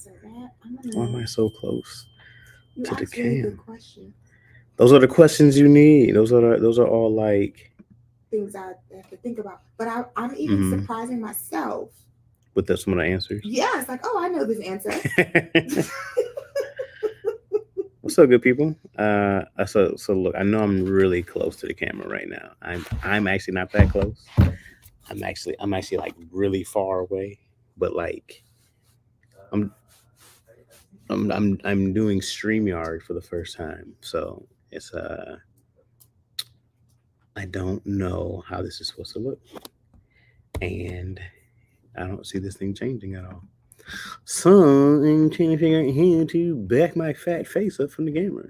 answer that. Why am I so close You to the asked really good cam? question. Those are the questions you need. Those are all like Things I have to think about. But I'm even mm-hmm. surprising myself. With some of the answers. Yeah, it's like, oh, I know this answer. What's up, good people? So look, I know I'm really close to the camera right now. I'm actually not that close. I'm actually like really far away, but like I'm I'm doing StreamYard for the first time, so it's I don't know how this is supposed to look, and I don't see this thing changing at all. So I'm trying to figure out how to back my fat face up from the camera.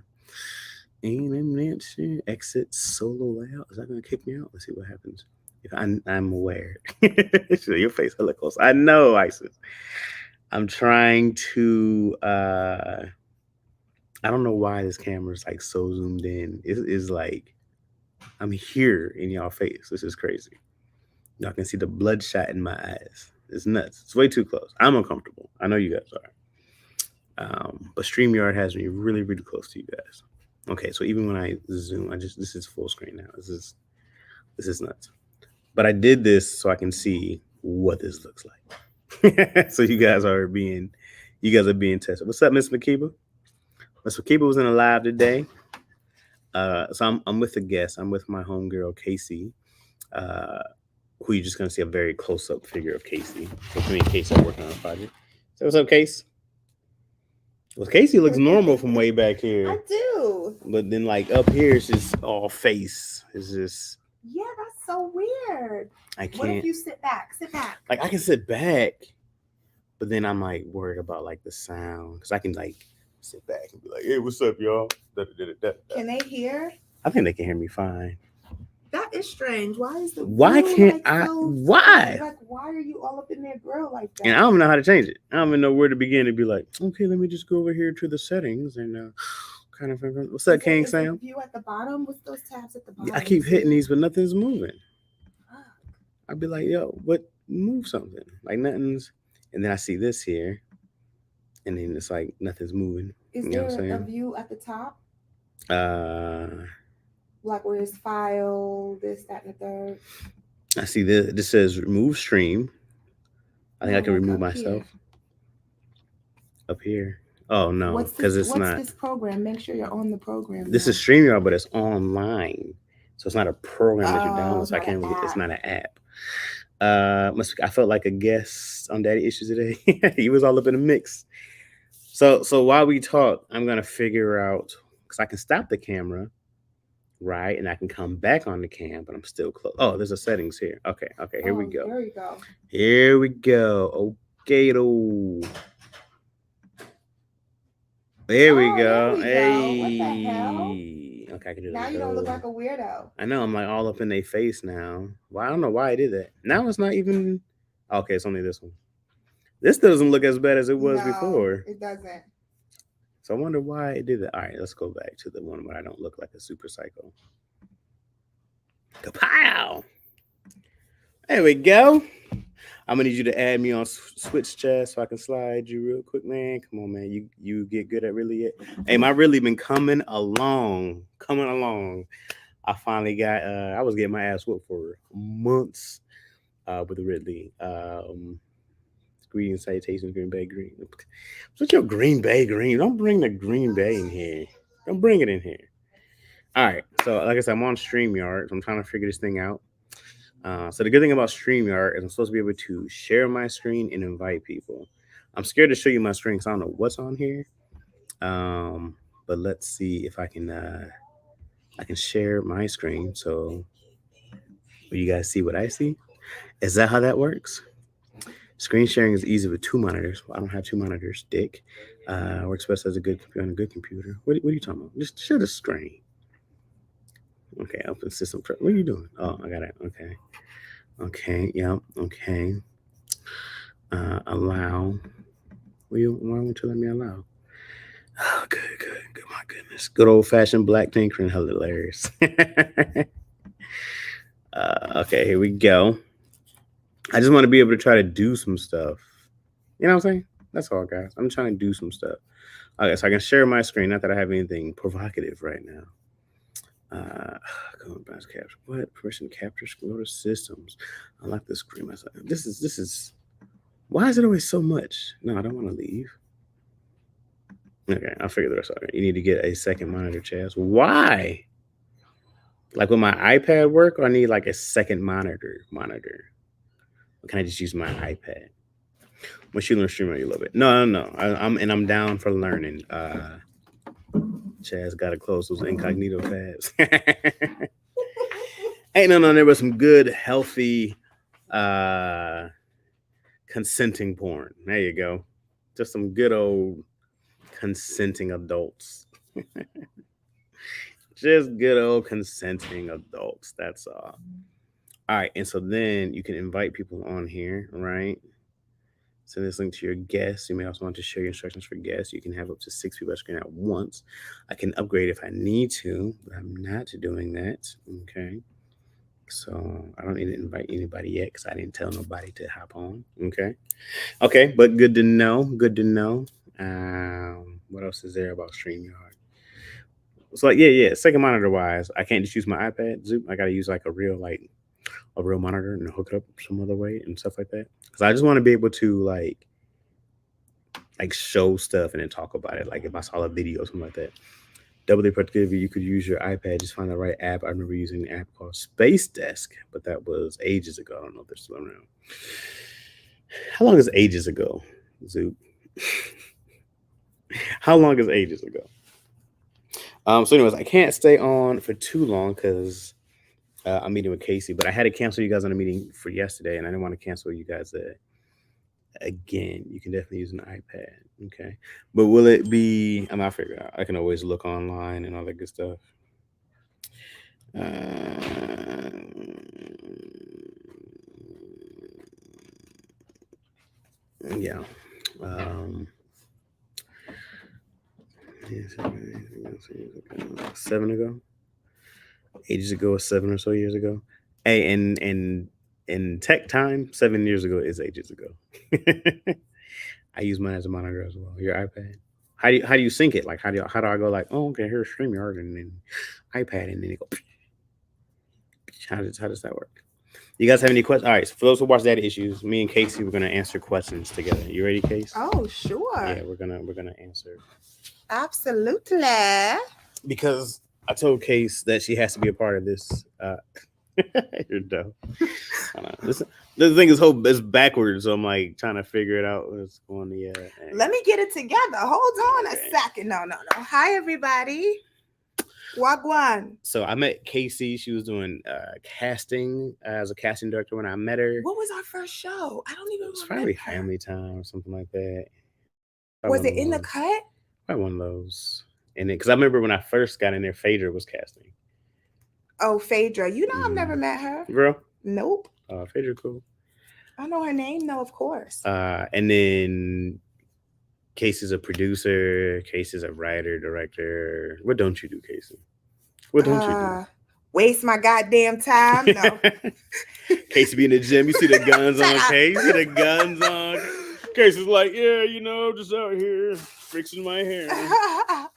And I'm not sure. Exit solo layout. Is that going to kick me out? Let's see what happens. If I'm aware. Your face hella close. I know, Isis. I'm trying to. I don't know why this camera is like so zoomed in. It is like I'm here in y'all face. This is crazy. Y'all can see the bloodshot in my eyes. It's nuts. It's way too close. I'm uncomfortable. I know you guys are. But StreamYard has me really, really close to you guys. Okay, so even when I zoom, this is full screen now. This is nuts. But I did this so I can see what this looks like. So you guys are being tested. What's up, Miss Makiba? Miss Makiba was in a live today. So I'm with a guest. I'm with my homegirl Casey, uh, who you're just gonna see a very close up figure of Casey. So me and Casey are working on a project. So what's up, Case? Well, Casey looks normal from way back here. I do. But then, like, up here, it's just all face. It's just. Yeah, that's so weird. I can't. What if you sit back? Sit back. Like, I can sit back, but then I'm, like, worried about, like, the sound. Because I can, like, sit back and be like, hey, what's up, y'all? Can they hear? I think they can hear me fine. That is strange. Why is the Why can't I? Why? Like, why are you all up in their grill like that? And I don't know how to change it. I don't even know where to begin to be like, okay, let me just go over here to the settings and kind of. What's that, King Sam? View at the bottom. What's those tabs at the bottom? I keep hitting these, but nothing's moving. I'd be like, yo, but move something. Like nothing's. And then I see this here, and then it's like nothing's moving. Is there a view at the top? Like where it's file, this, that, and the third. I see this. This says remove stream. I think I can remove myself. Up here. Oh no, because it's not. What's this program? Make sure you're on the program. This is StreamYard, but it's online, so it's not a program that you download. So I can't. It's not an app. I felt like a guest on Daddy Issues today. He was all up in the mix. So while we talk, I'm gonna figure out because I can stop the camera. Right, and I can come back on the cam, but I'm still close. Oh, there's a settings here. Okay, here we go. There you go. Here we go. Okay, though. There we go. Hey. What the hell? Okay, I can do that. Now you don't look like a weirdo. I know. I'm like all up in their face now. Well, I don't know why I did that. Now it's not even. Okay, it's only this one. This doesn't look as bad as it was before. It doesn't. So I wonder why it did that. All right, let's go back to the one where I don't look like a super psycho. Kapow! There we go. I'm gonna need you to add me on Switch chat so I can slide you real quick, man. Come on, man. You get good at Really It. Hey, my Really been coming along. I finally got. I was getting my ass whooped for months with the Ridley. Greetings, salutations, Green Bay Green. What's your Green Bay Green? Don't bring the Green Bay in here. Don't bring it in here. All right. So, like I said, I'm on StreamYard. So I'm trying to figure this thing out. So the good thing about StreamYard is I'm supposed to be able to share my screen and invite people. I'm scared to show you my screen because I don't know what's on here. But let's see if I can share my screen. So will you guys see what I see? Is that how that works? Screen sharing is easy with two monitors. Well, I don't have two monitors, dick. Works best as a good computer on a good computer. What are you talking about? Just share the screen. Okay, open system. What are you doing? Oh, I got it. Okay. Yep. Okay. Allow. Why won't you let me allow? Oh, good. My goodness. Good old fashioned black tinkering. Hilarious. Okay, here we go. I just want to be able to try to do some stuff. You know what I'm saying? That's all, guys. I'm trying to do some stuff. Okay, so I can share my screen. Not that I have anything provocative right now. Going back to capture. What person captures? Go to systems. I like the screen. This is. Why is it always so much? No, I don't want to leave. Okay, I'll figure the rest out. You need to get a second monitor, Chaz. Why? Like, will my iPad work, or I need like a second monitor? Or can I just use my iPad? When she learns streamer, you love it. No. I'm down for learning. Chaz got to close those incognito tabs. Hey, no. There was some good, healthy, consenting porn. There you go. Just some good old consenting adults. Just good old consenting adults. That's all. All right. And so then you can invite people on here, right? Send this link to your guests. You may also want to share your instructions for guests. You can have up to 6 people screen at once. I can upgrade if I need to, but I'm not doing that. Okay. So I don't need to invite anybody yet because I didn't tell nobody to hop on. Okay, but good to know. What else is there about StreamYard? So yeah. Second monitor wise, I can't just use my iPad Zoom. I gotta use like a real monitor and hook it up some other way and stuff like that. Because I just want to be able to like show stuff and then talk about it. Like if I saw a video or something like that. Doubly productivity, you could use your iPad, just find the right app. I remember using an app called Space Desk, but that was ages ago. I don't know if they're still around. How long is ages ago, Zoop? How long is ages ago? So anyways, I can't stay on for too long because I'm meeting with Casey, but I had to cancel you guys on a meeting for yesterday, and I didn't want to cancel you guys again. You can definitely use an iPad, okay? But will it be? I'll figure it out. I can always look online and all that good stuff. Yeah. 7 ago, ages ago, or 7 or so years ago. Hey, and in tech time, 7 years ago is ages ago. I use mine as a monitor as well. Your iPad. How do you sync it? Like how do I go like, oh, okay, here's StreamYard and then iPad and then it go. How does that work? You guys have any questions? All right, so for those who watch Daddy Issues, me and Casey, we're gonna answer questions together. You ready, Casey? Oh, sure. Yeah, we're gonna answer. Absolutely. Because I told Case that she has to be a part of this. You're dumb. The thing is backwards, so I'm like trying to figure it out. What's going on? Yeah. Let me get it together. Hold on a second. No. Hi, everybody. Wagwan. So I met Casey. She was doing casting as a casting director when I met her. What was our first show? I don't even remember. It was probably Family Time or something like that. Was it In the Cut? Probably one of those. And because I remember when I first got in there, Phaedra was casting. Oh, Phaedra. You know, I've never met her. Girl? Nope. Phaedra cool. I know her name, though, of course. And then Casey's a producer. Casey's a writer, director. What don't you do, Casey? What don't you do? Waste my goddamn time. No. Casey be in the gym. You see the guns on Casey. You see the guns on. Casey's like, yeah, just out here fixing my hair. I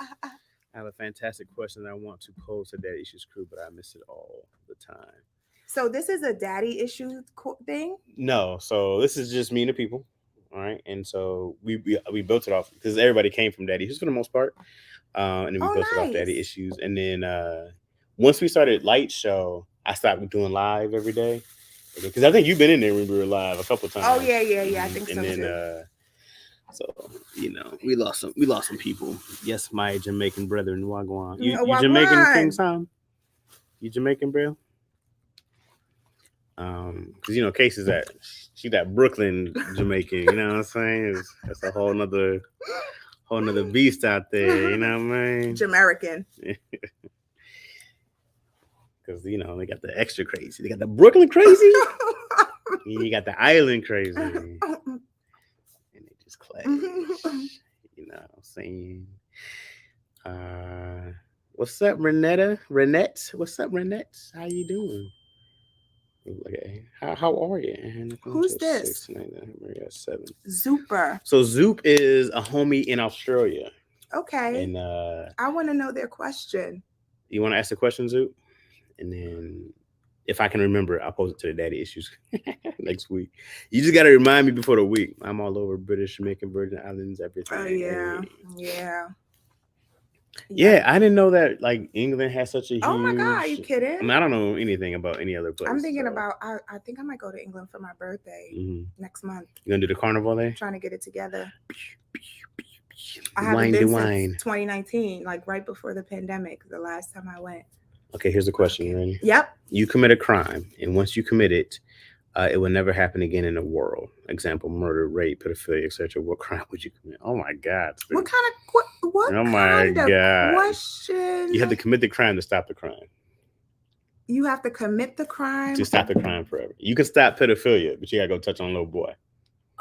have a fantastic question that I want to pose to Daddy Issues crew, but I miss it all the time. So this is a Daddy Issues thing? No. So this is just me and the people. All right. And so we built it off because everybody came from Daddy Issues for the most part. And then we built it off Daddy Issues. And then once we started Light Show, I stopped doing live every day. Because I think you've been in there when we were live a couple of times. Oh, yeah. I think so, then, too. So, we lost some people. Yes, my Jamaican brethren, Wagwan. You Wagwan. Jamaican, King Sam? You Jamaican, bro? Because, Casey's that Brooklyn Jamaican, you know what I'm saying? That's a whole nother beast out there, you know what I mean? Jamaican. Because, they got the extra crazy. They got the Brooklyn crazy. You got the island crazy. And they just clash. You know what I'm saying? What's up, Renetta? Renette? What's up, Renette? How you doing? Okay. How are you? And Who's this? 6, 9, 10, 7. Zooper. So Zoop is a homie in Australia. Okay. And I want to know their question. You want to ask the question, Zoop? And then if I can remember, I'll post it to the Daddy Issues next week. You just got to remind me before the week. I'm all over British, Jamaican, Virgin Islands, everything. Oh, yeah. Hey. Yeah. Yeah, I didn't know that like England has such a huge. Oh my God, are you kidding? I mean, I don't know anything about any other place. I'm thinking about. I think I might go to England for my birthday next month. You gonna do the carnival there? Trying to get it together. I haven't been since 2019, like right before the pandemic. The last time I went. Okay, here's the question. You ready? Yep. You commit a crime, and once you commit it, it will never happen again in the world. Example: murder, rape, pedophilia, etc. What crime would you commit? Oh my God! What kind of what? Oh my God! Question. You have to commit the crime to stop the crime. You have to commit the crime to stop the crime forever. You can stop pedophilia, but you gotta go touch on a little boy.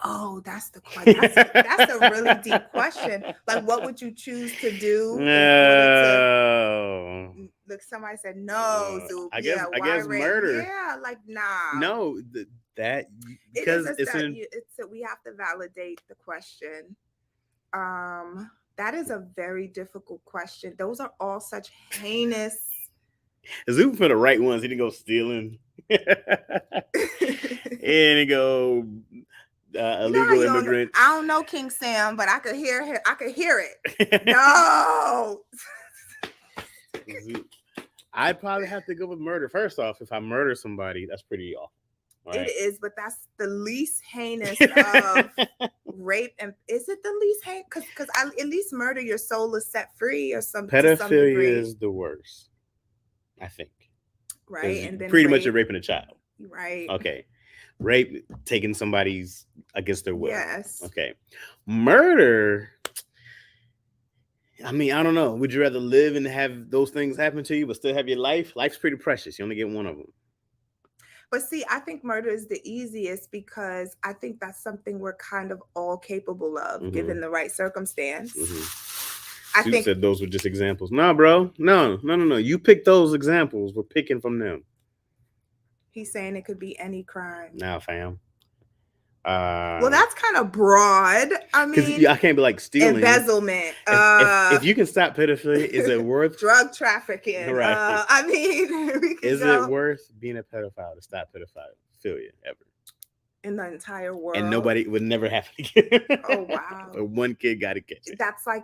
Oh, that's the question. That's a really deep question. Like, what would you choose to do? No. Like somebody said no. Zoop. I guess murder. Yeah, like nah. No, that because we have to validate the question. That is a very difficult question. Those are all such heinous. Zoop for the right ones. He didn't go stealing. And he go illegal immigrant. I don't know King Sam, but I could hear him. I could hear it. No. I'd probably have to go with murder. First off, if I murder somebody, that's pretty awful. Right? It is, but that's the least heinous of rape. And is it the least heinous? Because at least murder, your soul is set free or something. Pedophilia is the worst, I think. Right. And then pretty much you're raping a child. Right. Okay. Rape, taking somebody's against their will. Yes. Okay. Murder. I mean, I don't know. Would you rather live and have those things happen to you, but still have your life? Life's pretty precious. You only get one of them. But see, I think murder is the easiest because I think that's something we're kind of all capable of, given the right circumstance. I think said those were just examples. No, bro. No. You pick those examples. We're picking from them. He's saying it could be any crime. Nah, fam. Well, that's kind of broad. I mean, I can't be like stealing, embezzlement. If you can stop pedophilia, is it worth drug trafficking? Right. I mean, is it worth being a pedophile to stop pedophilia ever in the entire world? And nobody would never happen again. Oh wow! But one kid got to catch it. That's like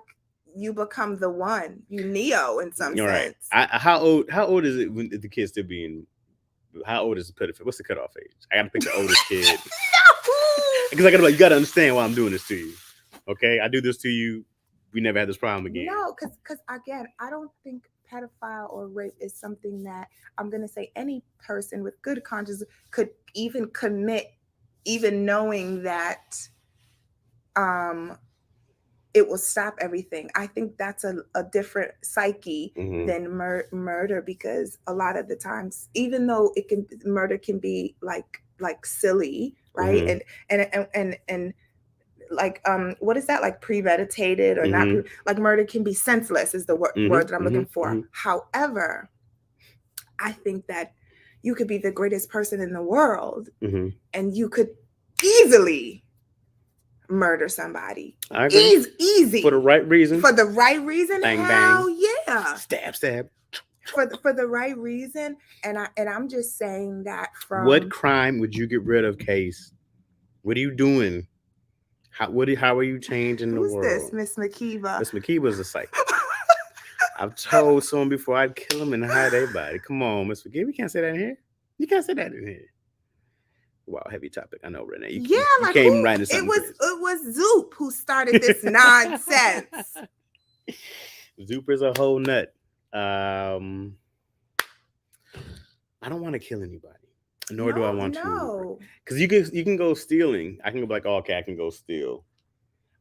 you become the one, you Neo in some sense. Right. How old is it when the kid's still being? How old is the pedophile? What's the cutoff age? I got to pick the oldest kid. Because you got to understand why I'm doing this to you. Okay, I do this to you. We never had this problem again. No, because again, I don't think pedophile or rape is something that I'm going to say any person with good conscience could even commit, even knowing that it will stop everything. I think that's a different psyche than murder, because a lot of the times, even though murder can be like silly, right? And like what is that, like premeditated or not? Like murder can be senseless is the word that I'm looking for. However, I think that you could be the greatest person in the world and you could easily murder somebody. Easy. For the right reason. For the right reason. Bang, hell bang. Yeah. Stab. For the right reason. And I'm just saying that from what crime would you get rid of, Case? What are you doing? How are you changing the world? Who's this, Miss Makiba? Miss Makiba's a psycho. I've told someone before I'd kill them and hide everybody. Come on, Miss Makiba. You can't say that in here. You can't say that in here. Wow, heavy topic. I know, Renee. You came right into something. It was Zoop who started this nonsense. Zoop is a whole nut. I don't want to kill anybody, nor do I want to. Because you can go stealing. I can go like, oh, okay, I can go steal.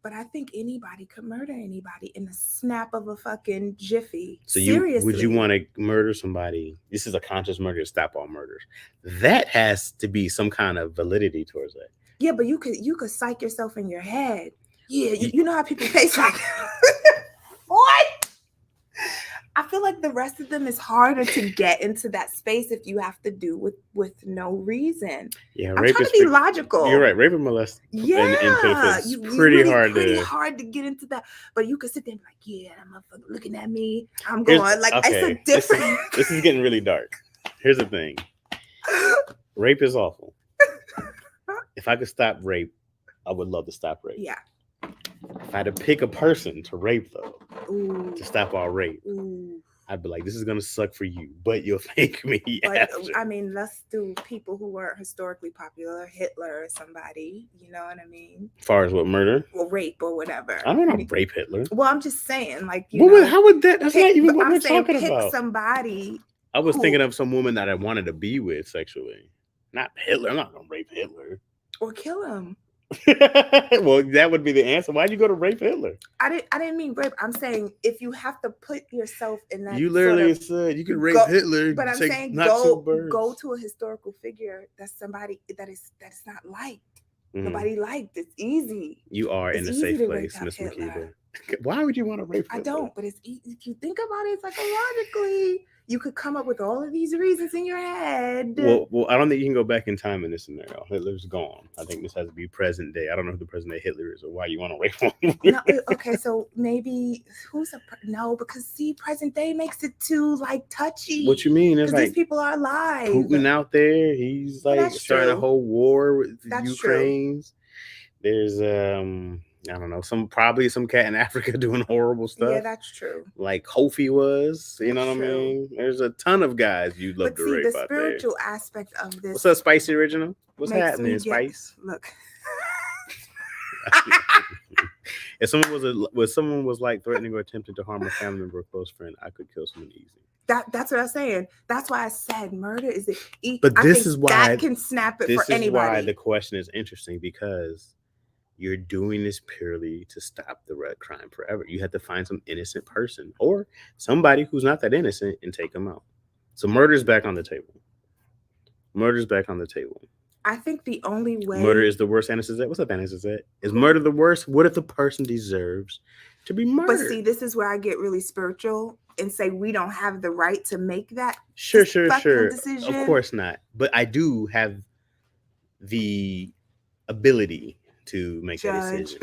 But I think anybody could murder anybody in the snap of a fucking jiffy. So seriously, would you want to murder somebody? This is a conscious murder to stop all murders. That has to be some kind of validity towards that. Yeah, but you could psych yourself in your head. Yeah, you know how people face like what? I feel like the rest of them is harder to get into that space if you have to do with no reason. Yeah, I'm trying to be logical. You're right. Rape and molest and pedophilia is pretty hard to get into that. But you could sit there and be like, yeah, that motherfucker looking at me. I'm going it's a different. This is getting really dark. Here's the thing. Rape is awful. If I could stop rape, I would love to stop rape. Yeah. If I had to pick a person to rape, though, to stop all rape, I'd be like, this is going to suck for you, but you'll thank me after. I mean, let's do people who weren't historically popular, Hitler or somebody, you know what I mean? As far as what, murder? Or rape or whatever. I don't want to rape Hitler. Well, I'm just saying, like, how would that? That's not even what we're talking about. Pick somebody. I was thinking of some woman that I wanted to be with sexually. Not Hitler. I'm not going to rape Hitler. Or kill him. Well, that would be the answer. Why'd you go to rape Hitler? I didn't mean rape. I'm saying if you have to put yourself in that. You literally said you could rape Hitler. But I'm saying go to a historical figure that's somebody that's not liked. Nobody liked. It's easy. You are in a safe place, Miss Makeba. Why would you want to rape Hitler? I don't, but it's easy. If you think about it, psychologically, you could come up with all of these reasons in your head. Well, I don't think you can go back in time in this scenario. Hitler's gone. I think this has to be present day. I don't know who the present day Hitler is or why you want to rape him. No, okay, so maybe because see, present day makes it too like touchy. What you mean? Because these people are alive. Putin out there, he's like starting a whole war with the Ukraine. There's I don't know, probably some cat in Africa doing horrible stuff. Yeah, that's true. Like Kofi was, you know what I mean? There's a ton of guys you'd love to rape out there. The spiritual aspect of this. What's up, Spicy Original? What's happening, Spice? Look. If someone was like threatening or attempting to harm a family member or close friend, I could kill someone easy. That's what I'm saying. That's why I said murder is the. But this is why that can snap it for anybody. This is why the question is interesting, because you're doing this purely to stop the red crime forever. You have to find some innocent person or somebody who's not that innocent and take them out. So murder's back on the table. Murder's back on the table. I think the only way murder is the worst. Anisazette, what's up, Anisazette? Is murder the worst? What if the person deserves to be murdered? But see, this is where I get really spiritual and say we don't have the right to make that sure decision. Of course not. But I do have the ability to make that decision.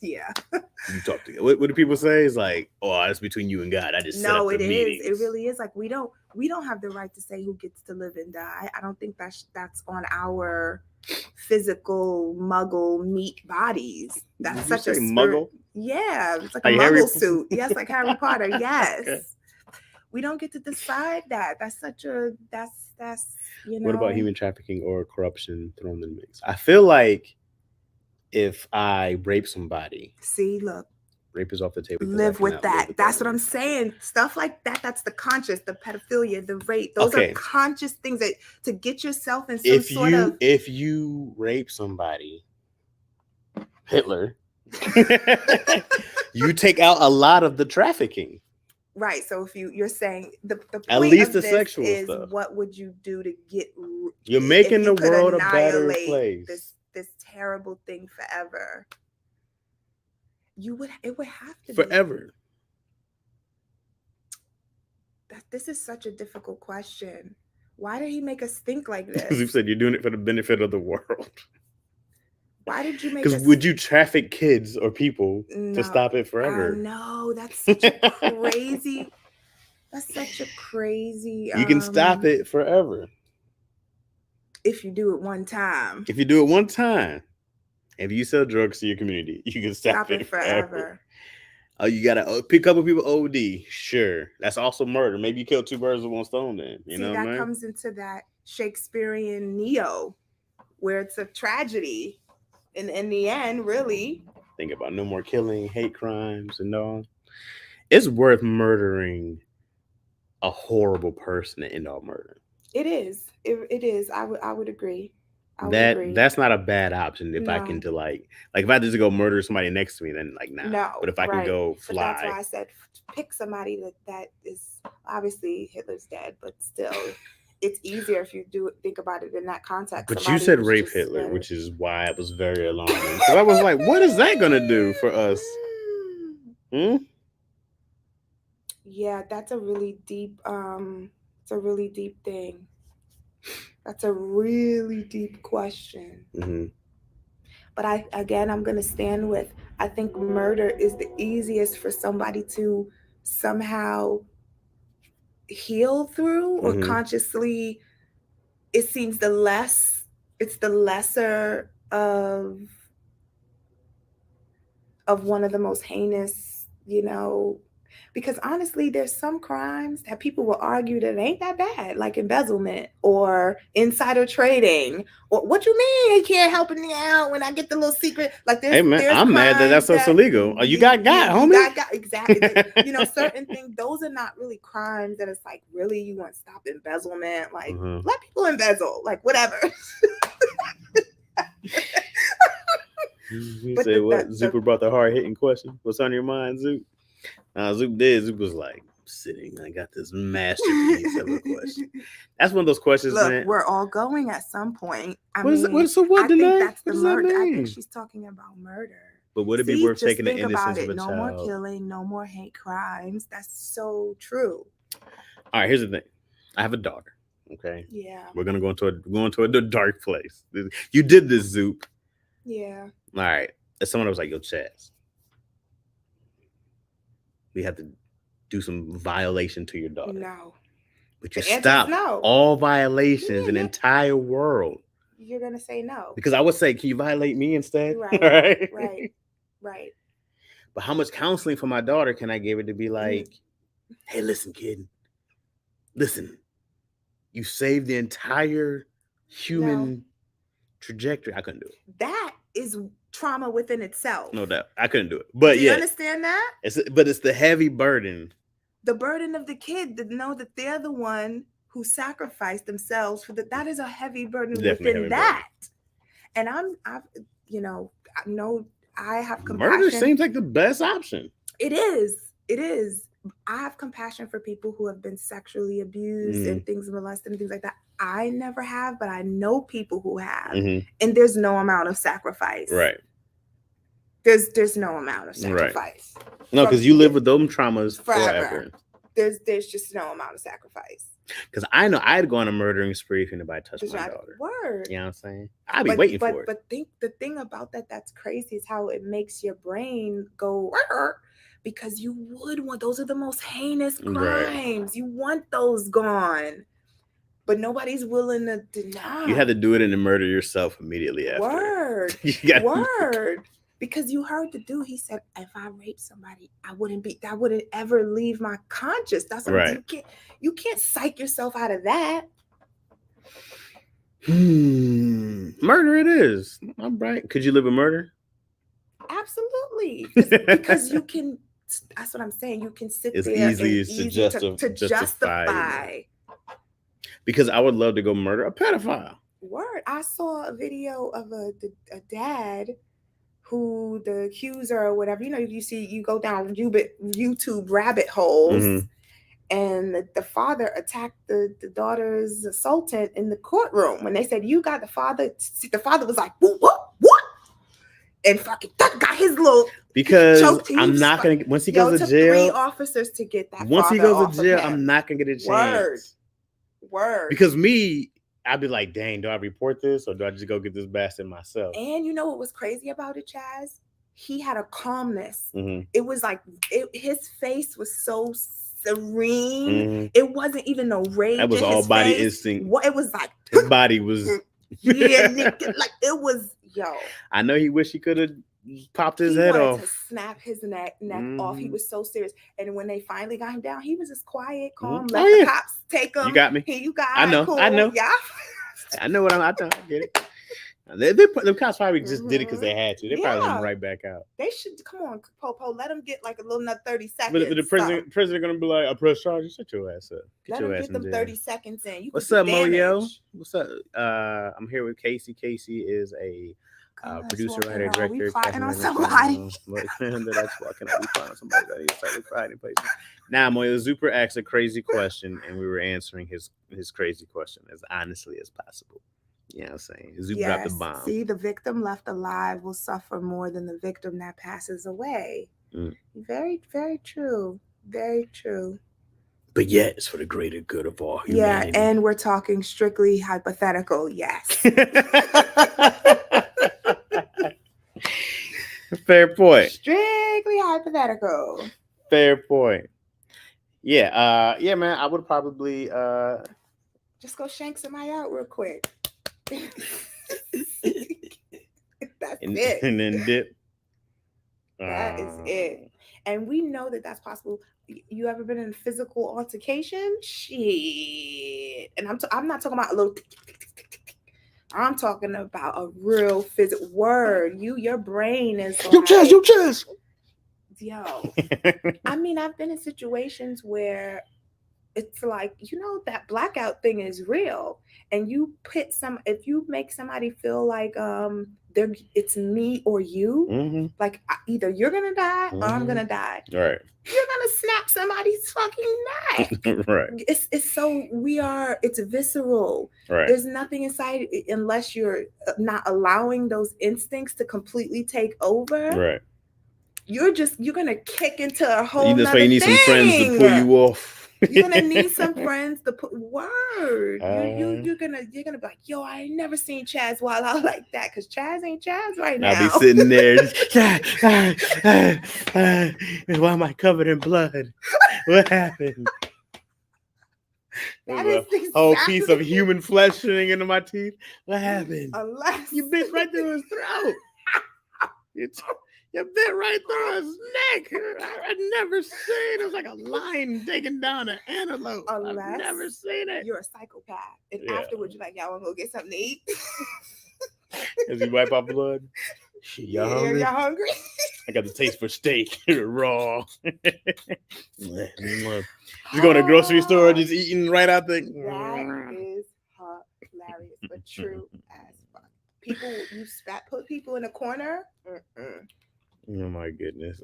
Yeah. You talk to what do people say? It's like, oh, that's between you and God. I just set up the meetings. It really is. Like we don't have the right to say who gets to live and die. I don't think that's on our physical muggle meat bodies. That's such a muggle. Yeah, it's like a muggle suit. Yes, like Harry Potter. Yes. Okay. We don't get to decide that. That's you know. What about human trafficking or corruption thrown in the mix? I feel like if I rape somebody, look, rape is off the table. Live with that. That's what I'm saying. Stuff like that. That's the conscious, the pedophilia, the rape. Those are conscious things that to get yourself in some sort of. If you rape somebody, Hitler, you take out a lot of the trafficking. Right. So if you're saying the point at least of the this sexual is stuff. What would you do to get? You're making the world a better place. This terrible thing forever. It would have to forever. This is such a difficult question. Why did he make us think like this? Because you said you're doing it for the benefit of the world. Why did you make us? Because would you traffic kids or people to stop it forever? No, that's such a crazy. That's such a crazy. You can stop it forever. If you do it one time. If you do it one time. If you sell drugs to your community, you can stop it forever. Oh, you gotta pick up with people OD. Sure, that's also murder. Maybe you kill two birds with one stone. Then you know that comes into that Shakespearean Neo, where it's a tragedy, and in the end, really. Think about no more killing, hate crimes, and all. It's worth murdering a horrible person to end all murder. It is. It is. I would agree. That's not a bad option if I can like if I just go murder somebody next to me, then nah. No, but if I can go fly. But that's why I said pick somebody that is obviously Hitler's dead, but still it's easier if you think about it in that context. But you said rape Hitler, which is why it was very alarming. So I was like, what is that gonna do for us? Yeah, that's a really deep it's a really deep thing. That's a really deep question. Mm-hmm. But I'm going to stand with, I think murder is the easiest for somebody to somehow heal through, or Mm-hmm. consciously, it seems it's the lesser of one of the most heinous, because honestly, there's some crimes that people will argue that ain't that bad, like embezzlement or insider trading. Or what you mean? He can't help me out when I get the little secret. Like Hey man, there's I'm mad that crimes that's that illegal. Oh, you got you homie. got exactly. Certain things, those are not really crimes that it's like, really, you want to stop embezzlement? Like, Mm-hmm. let people embezzle, like whatever. You But say what? Zupa brought the hard hitting question. What's on your mind, Zoop? Zoop did. Zoop was like, sitting. I got this masterpiece of a question. That's one of those questions, Look, man. we're all going at some point. I think that's the murder. I think she's talking about murder. But would it be worth taking the think innocence about of it. a No child? more killing, no more hate crimes. That's so true. All right, here's the thing. I have a daughter. Okay. Yeah. We're gonna go into a dark place. You did this, Zoop. Yeah. All right. If someone was like, "Yo, Chaz, we have to do some violation to your daughter." No. But you stop all violations in the entire world. You're gonna say no. Because I would say, can you violate me instead? Right. Right. But how much counseling for my daughter can I give her to be like, hey, listen, kid. Listen, you saved the entire human trajectory. I couldn't do it. That is trauma within itself. No doubt. I couldn't do it. But do you understand that? It's the heavy burden. The burden of the kid to know that they're the one who sacrificed themselves for that is a heavy burden within that. And I have compassion. Murder seems like the best option. It is. I have compassion for people who have been sexually abused and things molested and things like that. I never have, but I know people who have. And there's no amount of sacrifice. Right. There's no amount of sacrifice. Right. No, because you live with those traumas forever. There's just no amount of sacrifice. Because I know I'd go on a murdering spree if anybody touched my daughter. Word. You know what I'm saying? I'd be waiting for it. But the thing about that's crazy is how it makes your brain go, because you would want, those are the most heinous crimes. Right. You want those gone. But nobody's willing to deny. You had to do it and murder yourself immediately after. Word. Word. Because you heard the dude, he said, if I raped somebody, that wouldn't ever leave my conscience. That's what right. You can't psych yourself out of that. Murder it is. I'm right. Could you live with murder? Absolutely. Because you can, that's what I'm saying. You can sit there to justify. Because I would love to go murder a pedophile. Word. I saw a video of a dad who the accuser or whatever, you go down YouTube rabbit holes, and the father attacked the daughter's assaultant in the courtroom. When they said, you got the father was like, what? And fucking got his little, because I'm not going to, once he goes to jail, 3 officers to get that. Once he goes to jail, I'm not going to get a chance. Word. Because I'd be like, dang, do I report this or do I just go get this bastard myself? And you know what was crazy about it, Chaz? He had a calmness. It was like, his face was so serene. It wasn't even no rage. That was all body instinct. It was like, his body was. like it was, I know he wished he could have popped his head off. To snap his neck off. He was so serious. And when they finally got him down, he was just quiet, calm. Let the cops take him. You got me. Here you got. I know. Cool. I know. Yeah. I know what I get it. The cops probably just did it because they had to. They probably let him right back out. They should, come on, Popo, let him get like a little another 30 seconds. But the president gonna be like, I press charges. Shut your ass up. Let him get them 30 seconds in. What's up, Moyo? What's up? I'm here with Casey. Casey is a producer, writer, director. We fighting on somebody. That's walking out. We fighting on somebody that is started fighting places. Now, Moyo Zuper asked a crazy question, and we were answering his crazy question as honestly as possible. You know what I'm saying? Zuper dropped the bomb. See, the victim left alive will suffer more than the victim that passes away. Very, very true. Very true. But yet, it's for the greater good of all humanity. Yeah, and we're talking strictly hypothetical. Yes. Fair point. Strictly hypothetical. Fair point. Yeah, yeah, man. I would probably just go shank somebody out real quick. That's it. And then dip. That is it. And we know that that's possible. You ever been in a physical altercation? Shit. And I'm not talking about a little. I'm talking about a real physical word. Your brain is like, your chest. Yo. I mean, I've been in situations where it's like, that blackout thing is real, and if you make somebody feel like it's me or you, like either you're gonna die or I'm gonna die. Right. You're gonna snap somebody's fucking neck. Right. It's so it's visceral. Right. There's nothing inside unless you're not allowing those instincts to completely take over. Right. You're gonna kick into a whole nother thing. You need some friends to pull you off. You're gonna need some friends to put word. You're gonna be like, yo, I ain't never seen Chaz wild out like that, because Chaz ain't Chaz right now. I'll be sitting there. Why am I covered in blood? What happened? That is a whole piece of human flesh sitting into my teeth. What happened? Unless you bit right through his throat. You bit right through his neck. I've never seen it. It was like a lion taking down an antelope. I've never seen it. You're a psychopath. And afterwards, you're like, y'all want to go get something to eat? As you wipe off blood. Y'all hungry? Y'all hungry? I got the taste for steak. Raw. Just going to the grocery store, just eating right out the... That is hilarious, but true as fuck. People, put people in a corner. Oh my goodness.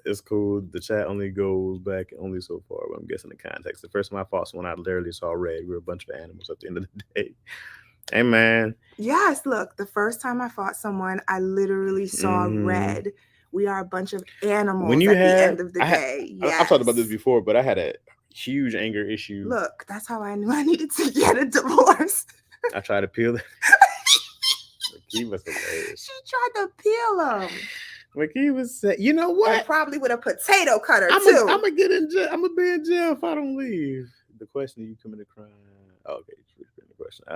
It's cool. The chat only goes back only so far, but I'm guessing the context. The first time I fought someone, I literally saw red. We were a bunch of animals at the end of the day. Hey, man. Yes, look, the first time I fought someone, I literally saw red. We are a bunch of animals at the end of the day. Yes. I've talked about this before, but I had a huge anger issue. Look, that's how I knew I needed to get a divorce. I tried to peel it. He was hilarious. She tried to peel him. He was, you know what? And probably with a potato cutter too. I'm gonna get in jail. I'm gonna be in jail if I don't leave. The question: you commit a crime? Oh, okay, the question.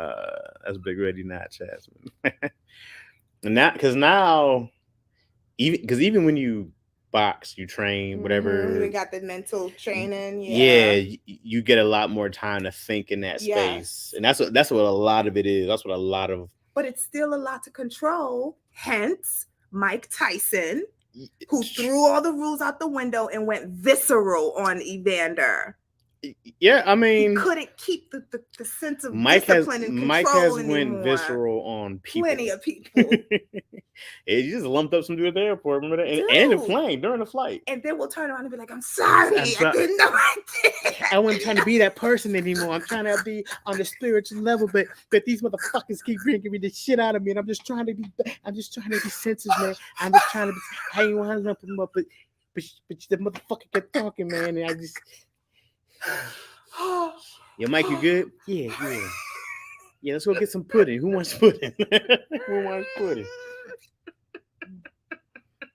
That's Big Ready, not Chasman. And now, even when you box, you train, whatever. You got the mental training. Yeah, you get a lot more time to think in that space, and that's what a lot of it is. That's what a lot of. But it's still a lot to control. Hence, Mike Tyson, who threw all the rules out the window and went visceral on Evander. Yeah, I mean, he couldn't keep the sense of discipline and control Mike has anymore. Went visceral on people. Plenty of people. He just lumped up some dude at the airport, remember that? And the plane during the flight. And then we'll turn around and be like, I'm sorry. I didn't know I did. I wasn't trying to be that person anymore. I'm trying to be on the spiritual level, but these motherfuckers keep bringing me the shit out of me, and I'm just trying to be sensitive, man. I'm just trying to be. I ain't want to lump them up, but the motherfucker kept talking, man, and I just. Yo, Mike, you good? Yeah. Yeah, let's go get some pudding. Who wants pudding? Who wants pudding?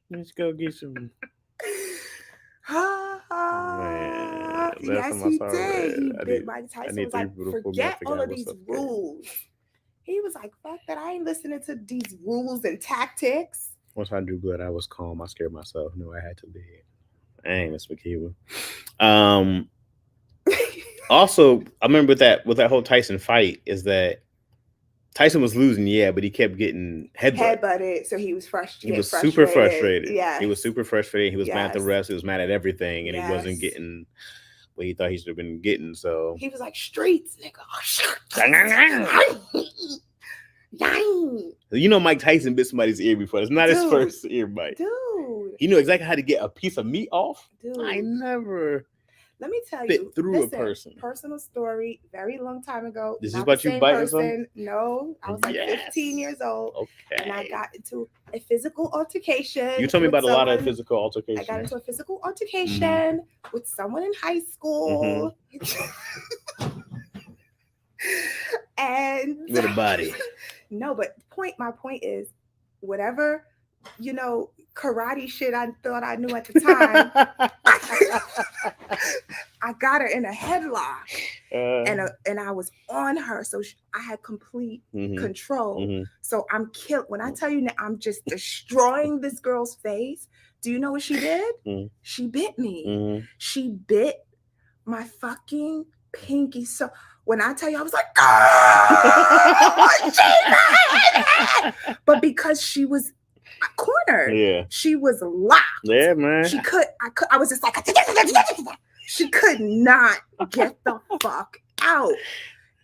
Let's go get some. Man, yes, he did. He bit Mike Tyson. Was like, forget all of these rules. He was like, fuck that. I ain't listening to these rules and tactics. Once I drew blood, I was calm. I scared myself. Knew I had to leave. Dang, Miss McKeever. Also, I remember with that whole Tyson fight is that Tyson was losing, but he kept getting headbutted. So he was frustrated. He was super frustrated. Yeah, he was super frustrated. He was mad at the refs. He was mad at everything, and he wasn't getting what he thought he should have been getting. So he was like, "Streets, nigga." You know, Mike Tyson bit somebody's ear before. It's not his first ear bite. Dude, he knew exactly how to get a piece of meat off. Dude, I never. Let me tell fit you. through Listen, a person. Personal story, very long time ago. This is Not about the you same biting someone? person. No, I was like 15 years old. Okay. And I got into a physical altercation. You told me with about a lot of someone- physical altercations. I got into a physical altercation with someone in high school. And With a body. No, but my point is, whatever, karate shit I thought I knew at the time, I got her in a headlock, and I was on her, so I had complete control. So I'm killed. When I tell you that I'm just destroying this girl's face, do you know what she did? She bit me. She bit my fucking pinky. So when I tell you, I was like, oh, but because she was cornered, she was locked. Yeah, man. I was just like, she could not get the fuck out.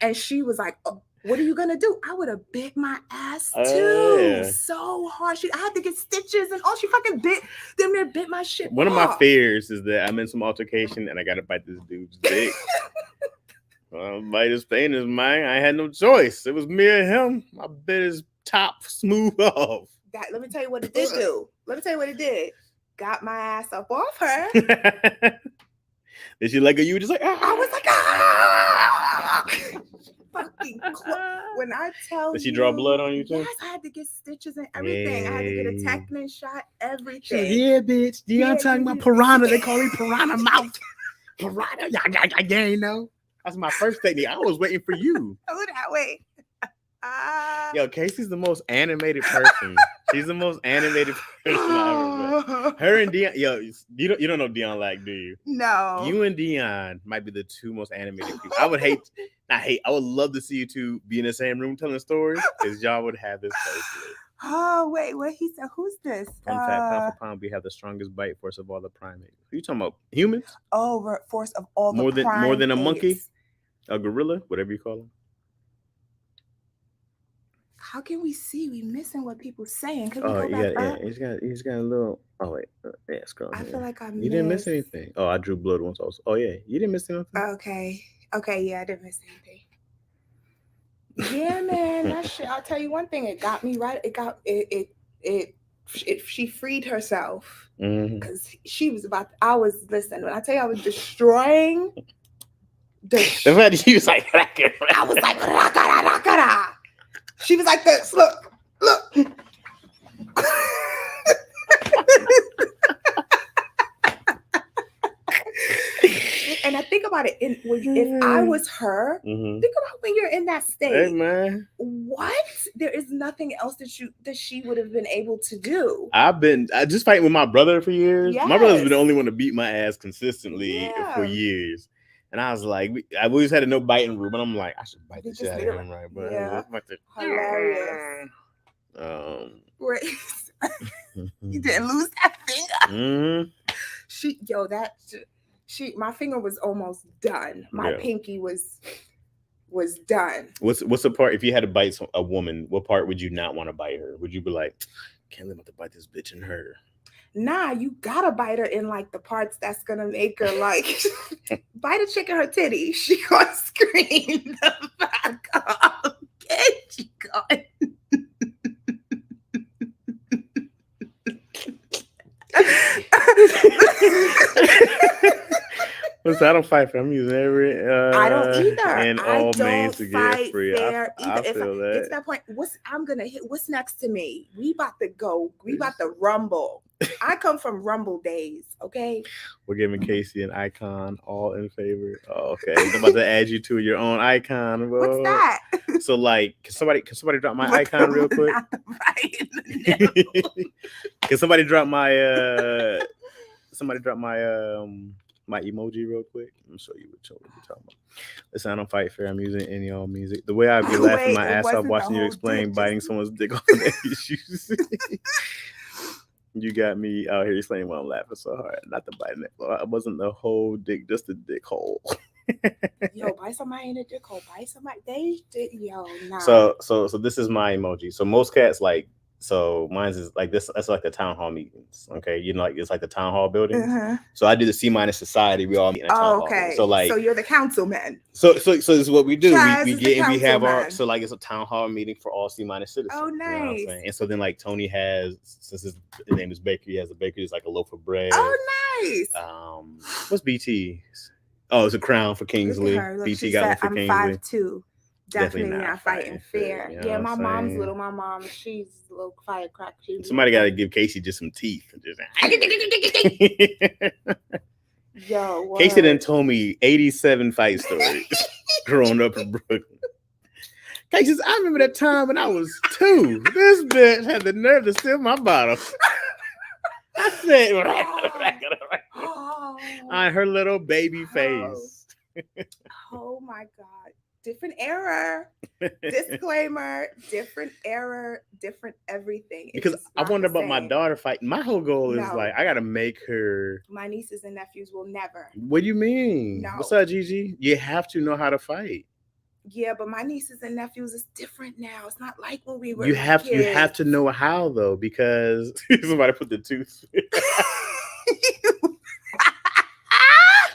And she was like, oh, what are you gonna do? I would have bit my ass too, so hard. I had to get stitches, and all she fucking bit my shit. One of my fears is that I'm in some altercation and I gotta bite this dude's dick. Bite his pain is mine. I had no choice. It was me or him. I bit his top smooth off. Let me tell you what it did do. Got my ass up off her. Did she let go? You were just like, I was like, fucking when I tell Did she draw blood on you too? Yes, I had to get stitches and everything. I had to get a tetanus shot, everything. Yeah, bitch. Dion talking about piranha. They call me piranha mouth. Piranha. Yeah, ain't know. That's my first technique. I was waiting for you. Oh, that way. Yo, Casey's the most animated person. She's the most animated person I ever met. Her and Dion. Yo, you don't know Dion Lack, do you? No. You and Dion might be the two most animated people. I would love to see you two be in the same room telling stories, because y'all would have this place. Oh, wait, what he said? Who's this? Fun fact, pound for pound, we have the strongest bite force of all the primates. Who you talking about? Humans? Force of all the primates. More than a monkey? A gorilla? Whatever you call them. How can we see? We missing what people saying. Can we go back up? He's got a little. Oh wait, scroll. I feel like You didn't miss anything. Oh, I drew blood once also. Oh yeah, you didn't miss anything. Okay, yeah, I didn't miss anything. Yeah, man, that shit. I'll tell you one thing. It got me right. She freed herself because she was listen. When I tell you I was destroying the fact she was like, I was like, rakara. She was like this. Look. And I think about it. If I was her, think about when you're in that state. Hey, man. What? There is nothing else that she would have been able to do. I just fighting with my brother for years. Yes. My brother's been the only one to beat my ass consistently for years. And I was like, I always had a no biting rule, but I'm like, I should bite the shit out of him, right? But hilarious. Great. You didn't lose that finger. My finger was almost done. My pinky was done. What's the part? If you had to bite a woman, what part would you not want to bite her? Would you be like, can't live to bite this bitch in her? Nah, you gotta bite her in like the parts that's gonna make her like bite a chick in her titty. She gonna scream the fuck up. Get you going. Listen, I don't fight fair. I'm using every I don't either. And all means to get free. I feel that. It's that point. What's next to me? We about to go. We about to rumble. I come from rumble days, okay? We're giving Casey an icon, all in favor. Oh, okay. I'm about to add you to your own icon. Bro. What's that? So like, can somebody drop my icon real quick? Can somebody drop my my emoji real quick? I'm show you what you're talking about. Listen, I don't fight fair. I'm using any old music. The way I'd be laughing my ass off watching you explain biting someone's dick off their issues. You got me out here explaining why I'm laughing so hard. Not the biting it. It wasn't the whole dick, just the dick hole. Yo, bite somebody in the dick hole. Bite somebody. Nah. So this is my emoji. So most cats like So mine's is like this. That's like the town hall meetings. Okay, like it's like the town hall building. So I do the C- society. We all meet in a town hall. Okay. So like, so you're the councilman. So this is what we do. Chaz We is get the and we have our councilman. so like it's a town hall meeting for all C- citizens. Oh, You know what I'm nice. saying? And so then like Tony has, since his name is Baker, he has a bakery. It's like a loaf of bread. Oh, nice. What's BT? Oh, it's a crown for Kingsley. Look, BT she got one said, for I'm Kingsley. 5'2". Definitely not fighting fair. you know Yeah, what my I'm mom's saying? little. My mom, she's a little firecracker. Somebody got to give Casey just some teeth. And just Yo, what? Casey done told me 87 fight stories growing up in Brooklyn. Casey, I remember that time when I was 2. This bitch had the nerve to steal my bottle. I said, on her little baby face. Oh my God. Different era. Disclaimer. Different era. Different everything. Because I wonder about my daughter fighting. My whole goal is like, I got to make her. My nieces and nephews will never. What do you mean? No. What's up, Gigi? You have to know how to fight. Yeah, but my nieces and nephews is different now. It's not like when we were You have kids. to know how though, because somebody put the tooth.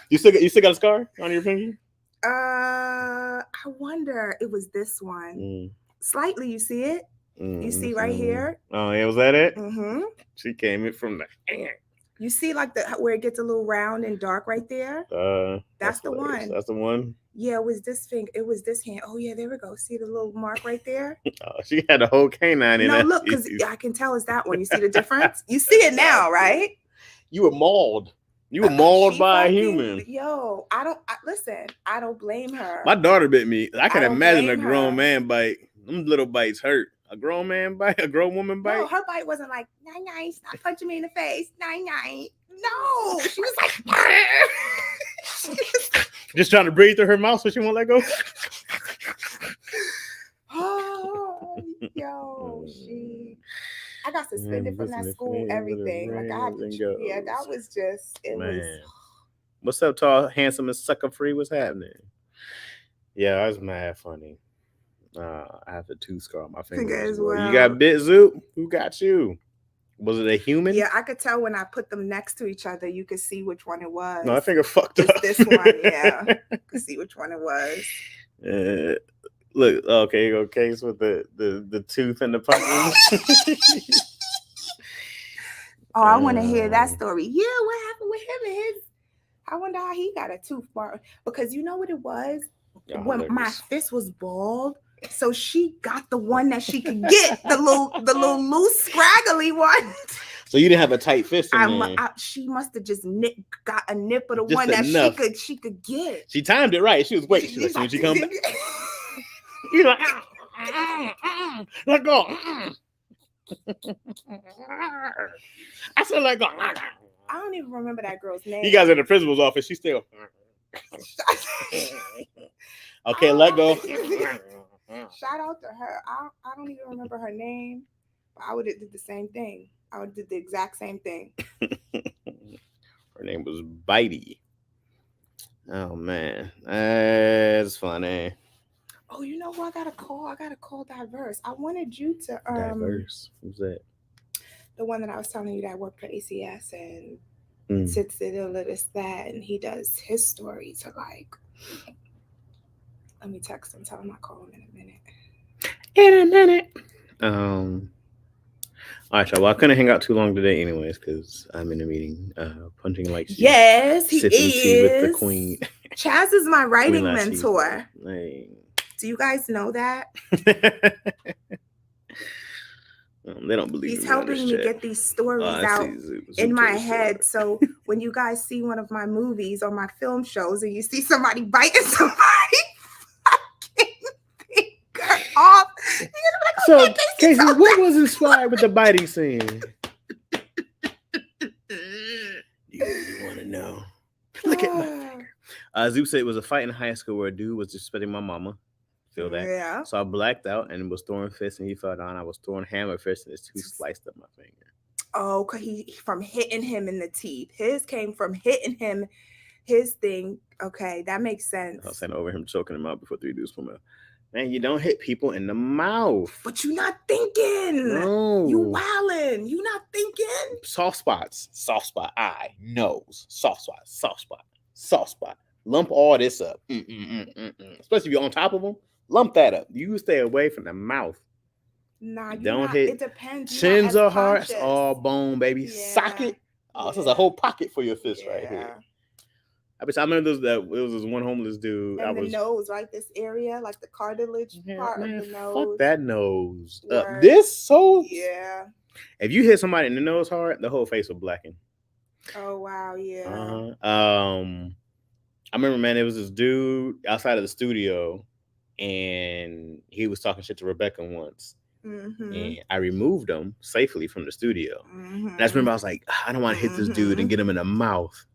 You still got a scar on your finger? I wonder. It was this one. Slightly, you see it? You see right here? Oh, yeah, was that it? Mm-hmm. She came in from the. You see like where it gets a little round and dark right there? That's the one. That's the one. Yeah, it was this finger. It was this hand. Oh yeah, there we go. See the little mark right there? Oh, she had a whole canine in there. No, look, because I can tell it's that one. You see the difference? You see it now, right? You were mauled. You were mauled by a human. Yo, listen, I don't blame her. My daughter bit me. I can imagine a grown man bite. Them little bites hurt. A grown man bite? A grown woman bite? No, her bite wasn't like, nine, stop punching me in the face. Nine. No, she was like, just trying to breathe through her mouth so she won't let go. Oh, yo, I got suspended from that school, everything. Like I had to, yeah, that was just, it was. What's up, tall, handsome, and sucker free? What's happening? Yeah, that was mad funny. I have a tooth scar on my finger as well. You got bit, Zoop? Who got you? Was it a human? Yeah, I could tell when I put them next to each other. You could see which one it was. No, I finger fucked up. This one, yeah. You could see which one it was. Look, okay, you go Case with the tooth and the pumpkin. Oh, I want to hear that story. Yeah, what happened with him and his? I wonder how he got a tooth bar. Because you know what it was? When my fist was bald, so she got the one that she could get, the little loose, scraggly one. So you didn't have a tight fist in there. She must have just got a nip of the just one enough. that she could get. She timed it right. She was waiting. She was like, she come back. You're like, let go. I said, let go. I don't even remember that girl's name. You guys in the principal's office. She's still. Okay, let go. Shout out to her. I don't even remember her name. But I would have did the same thing. I would have did the exact same thing. Her name was Bitey. Oh man, that's funny. Oh, you know who I gotta call? I gotta call Diverse. I wanted you to Diverse. Who's that? The one that I was telling you that worked for ACS and sits there, this, that, and he does his story to like. Let me text him, tell him I'll call him in a minute. All right, y'all. Well, I couldn't hang out too long today, anyways, because I'm in a meeting, punching like yes, he is with the queen. Chaz is my writing mentor. Hey. Do you guys know that? They don't believe he's helping me get these stories out in my head. So when you guys see one of my movies or my film shows and you see somebody biting somebody fucking finger off, you're gonna be like, so Casey, what was inspired with the biting scene? You want to know? Look at my finger. Zoop said it was a fight in high school where a dude was disrespecting my mama. Feel that? Yeah. So I blacked out and was throwing fists and he fell down. I was throwing hammer fists and his tooth sliced up my finger. Oh, cause he from hitting him in the teeth. His came from hitting him. His thing. Okay, that makes sense. I was saying over him choking him out before 3 dudes from a Man, you don't hit people in the mouth. But you not thinking. No. You wildin'. You not thinking. Soft spots. Soft spot. Eye. Nose. Soft spot. Soft spot. Soft spot. Lump all this up. Especially if you're on top of them. Lump that up. You stay away from the mouth. Nah, you Don't not, hit. It depends. Chins are are hard. It's all bone, baby. Yeah. Socket. Oh, this is a whole pocket for your fist right Yeah. here. I remember it was this one homeless dude. And the nose, right? This area, like the cartilage part of the nose. Fuck that nose up. Word. This so. Yeah. If you hit somebody in the nose hard, the whole face will blacken. Oh wow, yeah. I remember, man, there was this dude outside of the studio, and he was talking shit to Rebecca once. And I removed him safely from the studio. And I just remember I was like, I don't want to hit this dude and get him in the mouth.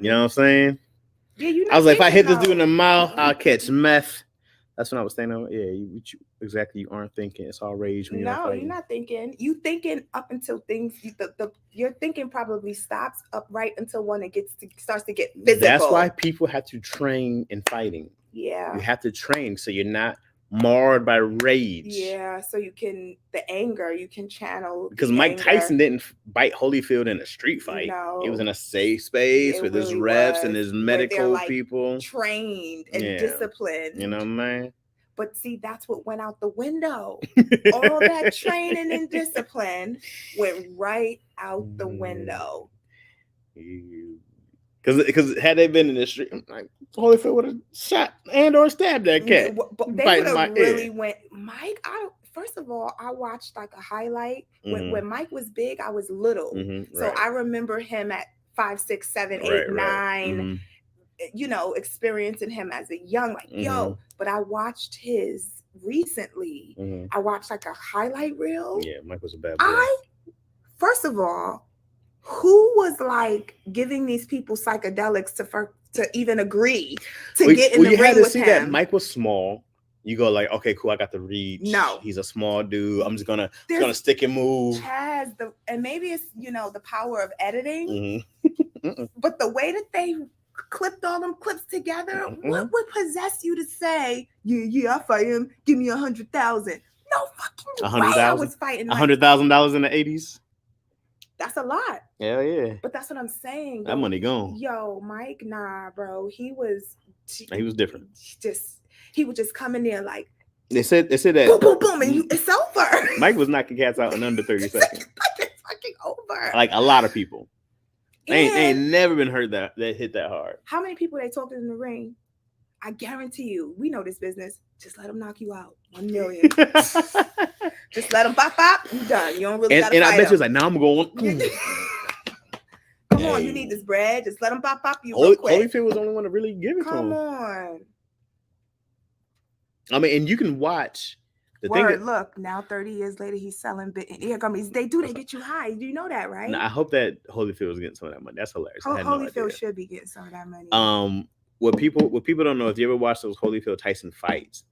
You know what I'm saying? Yeah, I was like, if I hit this dude in the mouth, I'll catch meth. That's when I was thinking, yeah, you aren't thinking. It's all rage when you're you're not thinking. You thinking up until things, your thinking probably stops up right until when it starts to get physical. That's why people have to train in fighting. Yeah. You have to train so you're not marred by rage. Yeah, so you can channel. Because Mike Tyson didn't bite Holyfield in a street fight. No. It was in a safe space with his refs and his medical people. Trained and disciplined. You know what I mean? But see, that's what went out the window. All that training and discipline went right out the window. Because had they been in the street, like Holyfield would have shot and or stabbed that cat. But they would have really went. Mike, first of all, I watched like a highlight when Mike was big. I was little, so I remember him at 5, 6, 7, 8, 9. You know, experiencing him as a young, yo. But I watched his recently. I watched like a highlight reel. Yeah, Mike was a bad boy. First of all, who was like giving these people psychedelics to even agree to get in the ring with him? You had to see that Mike was small. You go like, okay, cool, I got the reach. No, he's a small dude. I'm just gonna stick and move. And maybe it's the power of editing. But the way that they clipped all them clips together, what would possess you to say, yeah, I fight him, give me 100,000? No fucking way I was fighting $100,000 in the 80s. That's a lot. Hell yeah. But that's what I'm saying. That money gone. Yo, Mike, nah, bro. He was different. He would just come in there like they said that boom, boom, boom, and it's over. Mike was knocking cats out in under 30 seconds. It's fucking over. Like a lot of people. They ain't never been hurt that hit that hard. How many people they talked in the ring? I guarantee you, we know this business. Just let them knock you out. 1 million. Just let them pop, you done. You don't really gotta fight I bet you was like, now I'm going. Come on, you need this bread. Just let them pop you real quick. Holyfield was the only one to really give it to him. Come on. I mean, and you can watch the thing. Look, now 30 years later, he's selling here comes. They get you high. Do you know that, right? No, I hope that Holyfield was getting some of that money. That's hilarious. Holyfield should be getting some of that money. What people don't know, if you ever watch those Holyfield Tyson fights,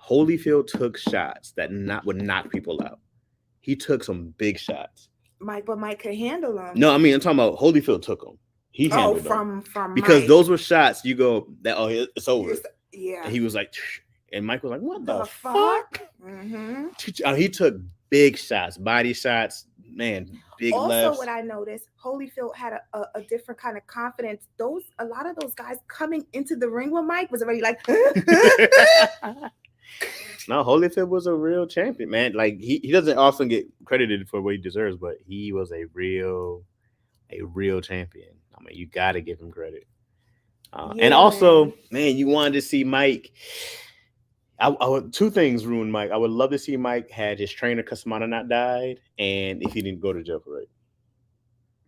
Holyfield took shots that would knock people out. He took some big shots. Mike could handle them. No, I mean I'm talking about Holyfield took them. He handled them from because Mike. Those were shots. You go that it's over. Yeah. And he was like, and Mike was like, what the fuck? He took big shots, body shots, man. Big also, lefts. what I noticed, Holyfield had a different kind of confidence. A lot of those guys coming into the ring with Mike was already like. No, Holyfield was a real champion, man. Like he doesn't often get credited for what he deserves, but he was a real champion. I mean, you got to give him credit. And also, man, you wanted to see Mike. Two things ruined Mike. I would love to see Mike had his trainer Casamana not died, and if he didn't go to jail for it,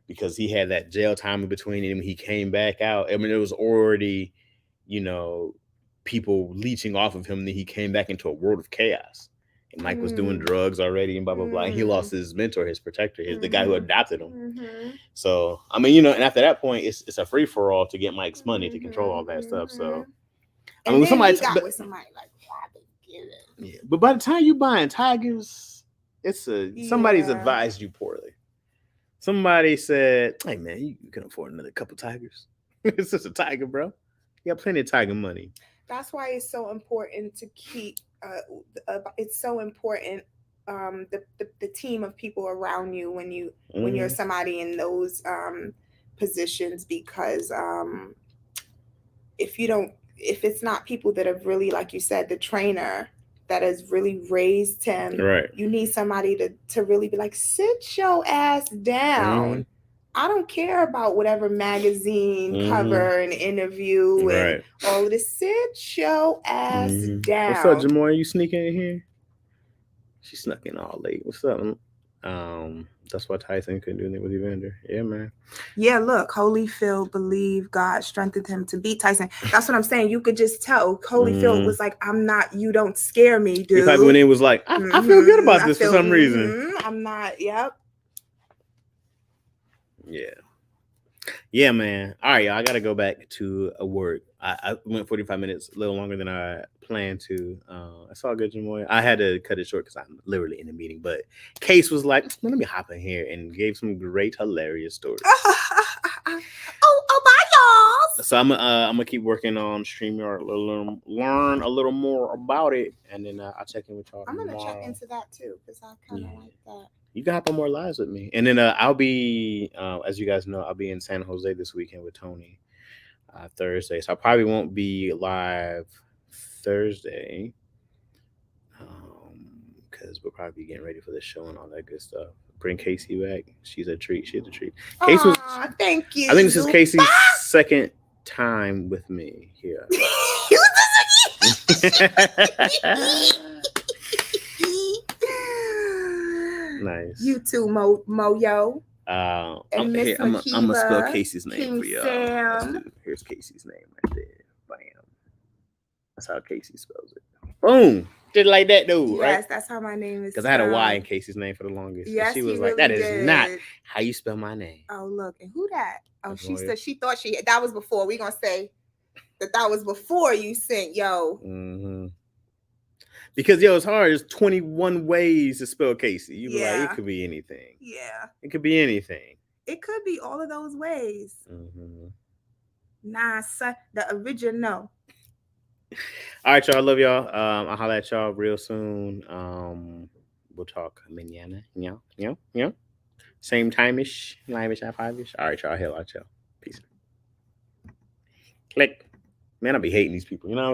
because he had that jail time in between, and he came back out. I mean, it was already, people leeching off of him. And then he came back into a world of chaos, and Mike was doing drugs already, and blah blah blah. And he lost his mentor, his protector, the guy who adopted him. So I mean, and after that point, it's a free for all to get Mike's money to control all that stuff. So I mean, somebody got with somebody like. Yeah, but by the time you buying tigers, somebody's advised you poorly. Somebody said, "Hey man, you can afford another couple tigers. It's just a tiger, bro. You got plenty of tiger money." That's why it's so important to keep. It's so important. The team of people around you when you're somebody in those positions, because if it's not people that have really, like you said, the trainer that has really raised him, right? You need somebody to really be like, sit your ass down. I don't care about whatever magazine cover and interview and all of this. Sit your ass down. What's up, Jamoy? You sneaking in here? She snuck in all late. What's up? That's why Tyson couldn't do anything with Evander. Yeah, man. Yeah, look, Holyfield believed God strengthened him to beat Tyson. That's what I'm saying. You could just tell Holyfield was like, you don't scare me, dude. He probably went in was like, I feel good about this for some reason. I'm not, yep. Yeah, man. All right, y'all. I got to go back to work. I went 45 minutes, a little longer than I planned to. It's all good, Jamoy. I had to cut it short because I'm literally in a meeting. But Case was like, let me hop in here, and gave some great, hilarious stories. Bye, y'all. So I'm gonna keep working on StreamYard, learn a little more about it, and then I'll check in with y'all. I'm gonna check into that too, because I kind of like that. You can hop on more lives with me. And then I'll be, as you guys know, I'll be in San Jose this weekend with Tony Thursday. So I probably won't be live Thursday because we'll probably be getting ready for the show and all that good stuff. Bring Casey back. She's a treat. She's a treat. Thank you. I think this is Casey's second time with me here. Nice. You too, Moyo. I'm gonna spell Casey's name King for y'all. Sam. Here's Casey's name right there. Bam. That's how Casey spells it. Boom. Just like that, dude. Right? Yes, that's how my name is. Because I had a Y in Casey's name for the longest. Yes, and she was he like, really "That is did. not how you spell my name." Oh, look, and who that? Oh, That's she Moyo. said she thought that was before. We gonna say that was before you sent yo. Mm-hmm. Because it's hard. There's 21 ways to spell Casey. You be like, it could be anything. Yeah. It could be anything. It could be all of those ways. Mm-hmm. Nah, son, the original. All right, y'all. I love y'all. I'll holler at y'all real soon. We'll talk mañana. Yeah. Same time-ish, 9-ish, 5-ish. All right, y'all. Hell out, y'all. Peace. Click. Man, I be hating these people. You know what I'm saying?